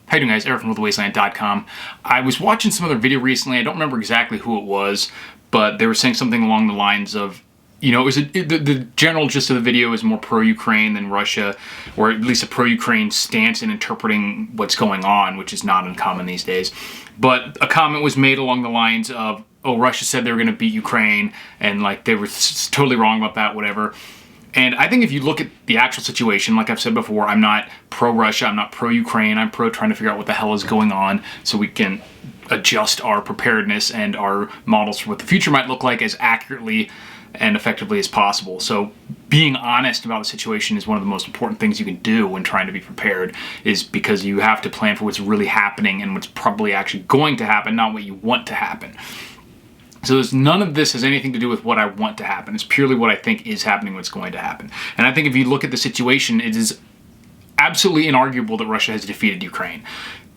How you doing, guys? Eric from Wasteland.com. I was watching some other video recently. I don't remember exactly who it was, but they were saying something along the lines of, you know, the general gist of the video is more pro-Ukraine than Russia, or at least a pro-Ukraine stance in interpreting what's going on, which is not uncommon these days. But a comment was made along the lines of, oh, Russia said they were going to beat Ukraine, and like they were totally wrong about that, whatever. And I think if you look at the actual situation, like I've said before, I'm not pro-Russia, I'm not pro-Ukraine, I'm pro trying to figure out what the hell is going on so we can adjust our preparedness and our models for what the future might look like as accurately and effectively as possible. So being honest about the situation is one of the most important things you can do when trying to be prepared, is because you have to plan for what's really happening and what's probably actually going to happen, not what you want to happen. So none of this has anything to do with what I want to happen. It's purely what I think is happening, what's going to happen. And I think if you look at the situation, it is absolutely inarguable that Russia has defeated Ukraine.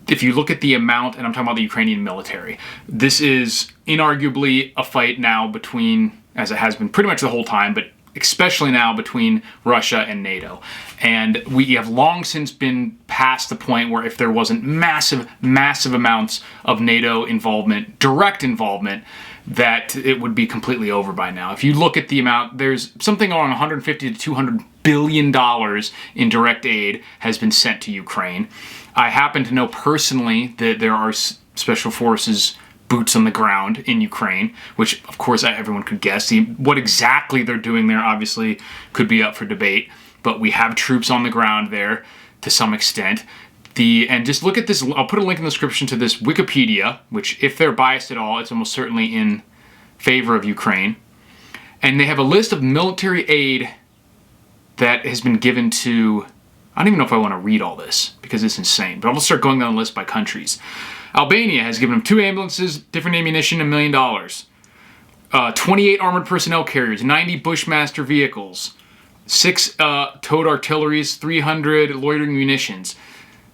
If you look at the amount, and I'm talking about the Ukrainian military, this is inarguably a fight now between, as it has been pretty much the whole time, but especially now between Russia and NATO. And we have long since been past the point where if there wasn't massive amounts of NATO involvement, direct involvement, that it would be completely over by now. If you look at the amount, there's something around 150 to 200 billion dollars in direct aid has been sent to Ukraine. I happen to know personally that there are special forces boots on the ground in Ukraine, which of course everyone could guess. What exactly they're doing there obviously could be up for debate, but we have troops on the ground there to some extent. And just look at this, I'll put a link in the description to this Wikipedia, which if they're biased at all, it's almost certainly in favor of Ukraine. And they have a list of military aid that has been given to, I don't even know if I want to read all this because it's insane, but I'll just start going down the list by countries. Albania has given them 2 ambulances, different ammunition, $1 million. 28 armored personnel carriers, 90 Bushmaster vehicles, 6 towed artilleries, 300 loitering munitions.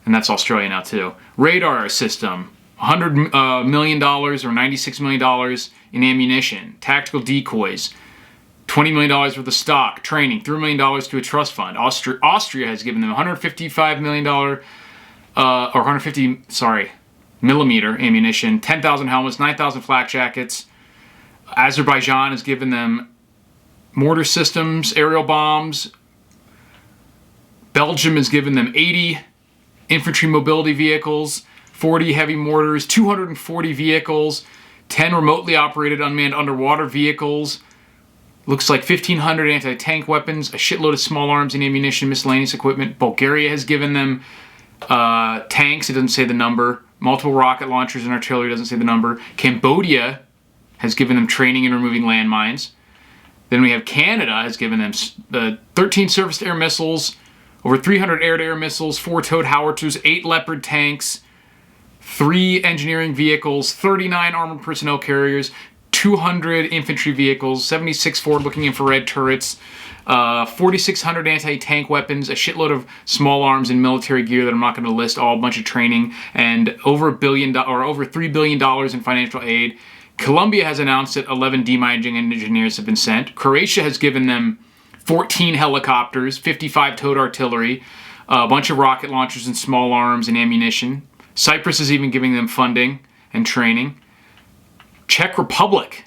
And that's Australia now too. Radar system, $100 million or $96 million in ammunition. Tactical decoys, $20 million worth of stock. Training, $3 million to a trust fund. Austria has given them $155 million, or 150, millimeter ammunition, 10,000 helmets, 9,000 flak jackets. Azerbaijan has given them mortar systems, aerial bombs. Belgium has given them 80 infantry mobility vehicles, 40 heavy mortars, 240 vehicles, 10 remotely operated unmanned underwater vehicles, looks like 1,500 anti-tank weapons, a shitload of small arms and ammunition, miscellaneous equipment. Bulgaria has given them tanks, it doesn't say the number, multiple rocket launchers and artillery, doesn't say the number. Cambodia has given them training in removing landmines. Then we have Canada has given them 13 surface-to-air missiles, over 300 air-to-air missiles, 4 towed howitzers, 8 Leopard tanks, 3 engineering vehicles, 39 armored personnel carriers, 200 infantry vehicles, 76 forward-looking infrared turrets, 4,600 anti-tank weapons, a shitload of small arms and military gear that I'm not going to list, all a bunch of training, and over $3 billion in financial aid. Colombia has announced that 11 demining engineers have been sent. Croatia has given them 14 helicopters, 55 towed artillery, a bunch of rocket launchers and small arms and ammunition. Cyprus is even giving them funding and training. Czech Republic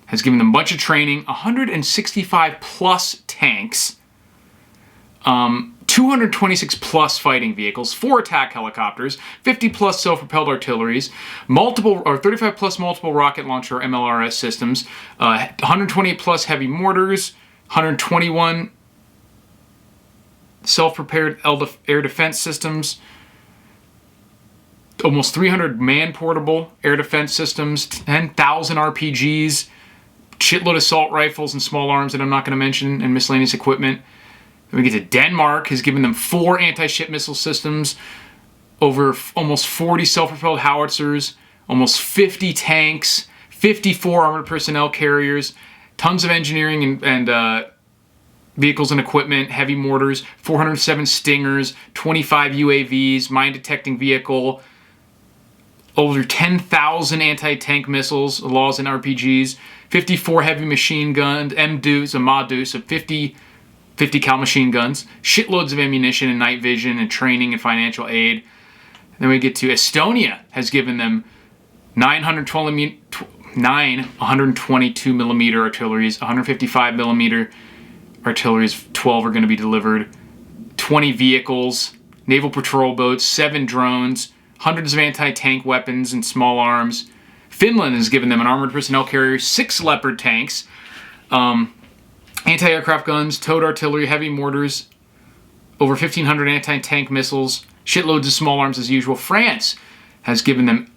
has given them a bunch of training, 165 plus tanks, 226 plus fighting vehicles, 4 attack helicopters, 50 plus self-propelled artilleries, 35 plus multiple rocket launcher MLRS systems, 128 plus heavy mortars, 121 self-prepared air defense systems, almost 300 man-portable air defense systems, 10,000 RPGs, shitload assault rifles and small arms that I'm not going to mention, and miscellaneous equipment. Then we get to Denmark, has given them 4 anti-ship missile systems, over almost 40 self-propelled howitzers, almost 50 tanks, 54 armored personnel carriers, tons of engineering and vehicles and equipment, heavy mortars, 407 Stingers, 25 UAVs, mine-detecting vehicle, over 10,000 anti-tank missiles, LAWs and RPGs, 54 heavy machine guns, MDUs, a MADUs, so 50 cal machine guns, shitloads of ammunition and night vision and training and financial aid. Then we get to Estonia has given them 122 millimeter artilleries, 155 millimeter artilleries, 12 are going to be delivered, 20 vehicles, naval patrol boats, 7 drones, hundreds of anti-tank weapons and small arms. Finland has given them an armored personnel carrier, 6 Leopard tanks, anti-aircraft guns, towed artillery, heavy mortars, over 1,500 anti-tank missiles, shitloads of small arms as usual. France has given them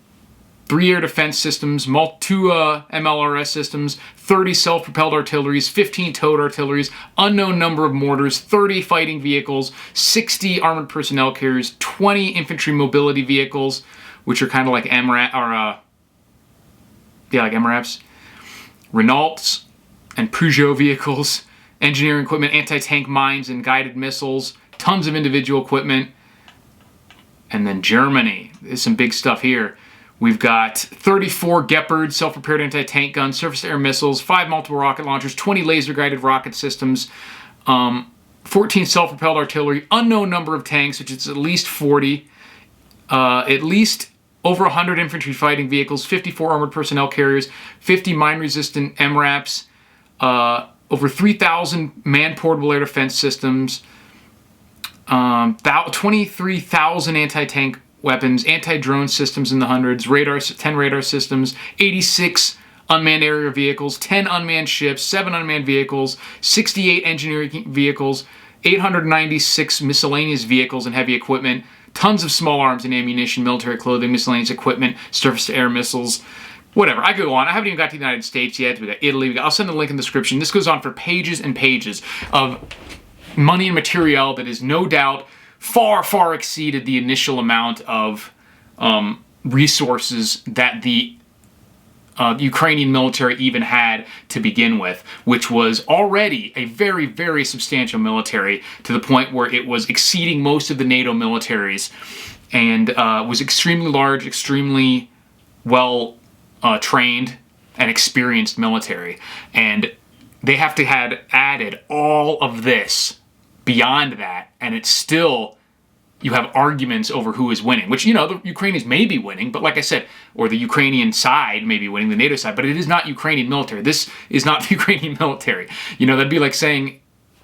3 air defense systems, 2 MLRS systems, 30 self-propelled artilleries, 15 towed artilleries, unknown number of mortars, 30 fighting vehicles, 60 armored personnel carriers, 20 infantry mobility vehicles, which are kind of like MRAPs, Renaults and Peugeot vehicles, engineering equipment, anti-tank mines and guided missiles, tons of individual equipment. And then Germany, there's some big stuff here. We've got 34 Gepard self-prepared anti-tank guns, surface-to-air missiles, 5 multiple rocket launchers, 20 laser-guided rocket systems, 14 self-propelled artillery, unknown number of tanks, which is at least 40, at least over 100 infantry fighting vehicles, 54 armored personnel carriers, 50 mine-resistant MRAPs, over 3,000 man-portable air defense systems, 23,000 anti-tank weapons, anti-drone systems in the hundreds, 10 radar systems, 86 unmanned aerial vehicles, 10 unmanned ships, 7 unmanned vehicles, 68 engineering vehicles, 896 miscellaneous vehicles and heavy equipment, tons of small arms and ammunition, military clothing, miscellaneous equipment, surface-to-air missiles, whatever. I go on. I haven't even got to the United States yet. We got Italy. I'll send the link in the description. This goes on for pages and pages of money and material that is no doubt far, far exceeded the initial amount of resources that the Ukrainian military even had to begin with, which was already a very, very substantial military to the point where it was exceeding most of the NATO militaries and was extremely large, extremely well trained and experienced military. And they have to have added all of this beyond that, and it's still, you have arguments over who is winning, which, the Ukrainians may be winning, but like I said, or the Ukrainian side may be winning, the NATO side, but it is not Ukrainian military. This is not the Ukrainian military. That'd be like saying,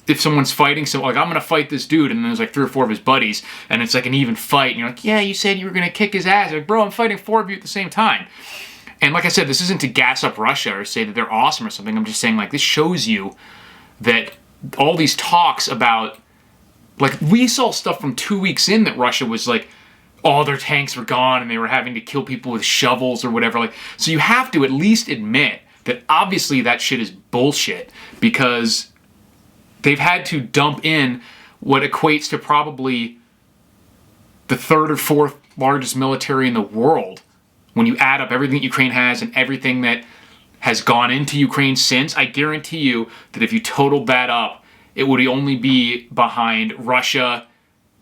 if someone's fighting, I'm going to fight this dude, and then there's like 3 or 4 of his buddies, and it's like an even fight, and you're like, yeah, you said you were going to kick his ass. Like, bro, I'm fighting 4 of you at the same time. And like I said, this isn't to gas up Russia or say that they're awesome or something. I'm just saying, like, this shows you that all these talks about, like, we saw stuff from 2 weeks in that Russia was like, all their tanks were gone and they were having to kill people with shovels or whatever. Like, so you have to at least admit that obviously that shit is bullshit, because they've had to dump in what equates to probably the 3rd or 4th largest military in the world when you add up everything that Ukraine has and everything that has gone into Ukraine since. I guarantee you that if you totaled that up, it would only be behind Russia,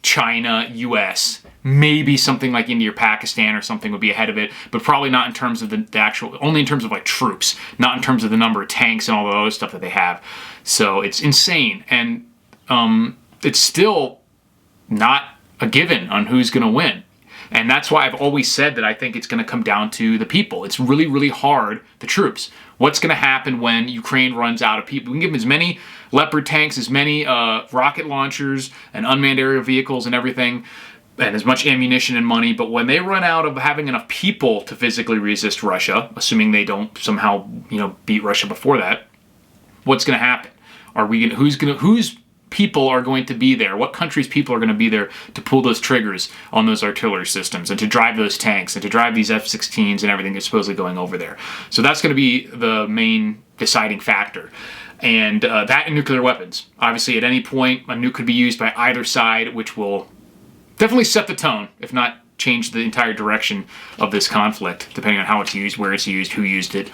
China, US. Maybe something like India or Pakistan or something would be ahead of it, but probably not in terms of the actual, only in terms of like troops, not in terms of the number of tanks and all the other stuff that they have. So it's insane, and it's still not a given on who's going to win. And that's why I've always said that I think it's going to come down to the people. It's really, really hard, the troops. What's going to happen when Ukraine runs out of people? We can give them as many Leopard tanks, as many rocket launchers and unmanned aerial vehicles and everything, and as much ammunition and money. But when they run out of having enough people to physically resist Russia, assuming they don't somehow, beat Russia before that, what's going to happen? Whose people are going to be there? What countries' people are going to be there to pull those triggers on those artillery systems and to drive those tanks and to drive these F-16s and everything that's supposedly going over there? So that's going to be the main deciding factor. And that and nuclear weapons. Obviously, at any point, a nuke could be used by either side, which will definitely set the tone, if not change the entire direction of this conflict, depending on how it's used, where it's used, who used it.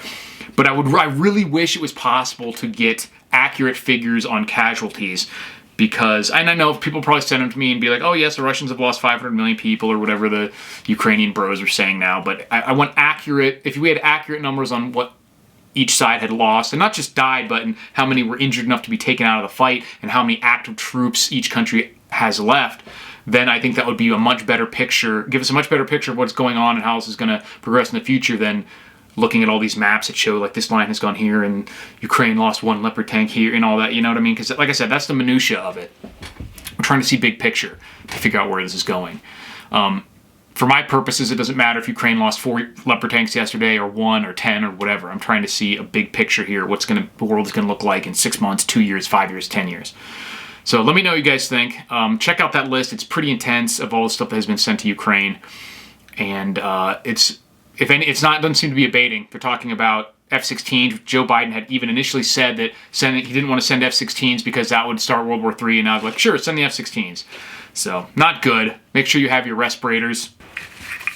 But I really wish it was possible to get accurate figures on casualties, because, and I know people probably send them to me and be like, oh yes, the Russians have lost 500 million people or whatever the Ukrainian bros are saying now, but I want accurate, if we had accurate numbers on what each side had lost, and not just died, but in how many were injured enough to be taken out of the fight, and how many active troops each country has left, then I think that would be a much better picture, give us a much better picture of what's going on and how this is going to progress in the future than looking at all these maps that show like this line has gone here and Ukraine lost one Leopard tank here and all that, you know what I mean? Because like I said, that's the minutia of it. We're trying to see big picture to figure out where this is going. For my purposes, it doesn't matter if Ukraine lost 4 Leopard tanks yesterday or 1 or 10 or whatever. I'm trying to see a big picture here, the world is going to look like in 6 months, 2 years, 5 years, 10 years. So let me know what you guys think. Check out that list. It's pretty intense of all the stuff that has been sent to Ukraine. And doesn't seem to be abating. They're talking about F-16s. Joe Biden had even initially said that he didn't want to send F-16s because that would start World War III. And I was like, sure, send the F-16s. So not good. Make sure you have your respirators,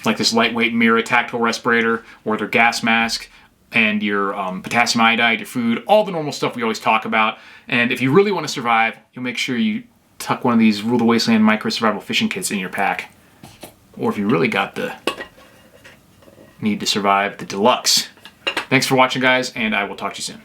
like this lightweight Mira tactical respirator or their gas mask, and your potassium iodide, your food, all the normal stuff we always talk about. And if you really want to survive, you'll make sure you tuck one of these Rule the Wasteland micro survival fishing kits in your pack. Or if you really got the need to survive, the deluxe. Thanks for watching, guys, and I will talk to you soon.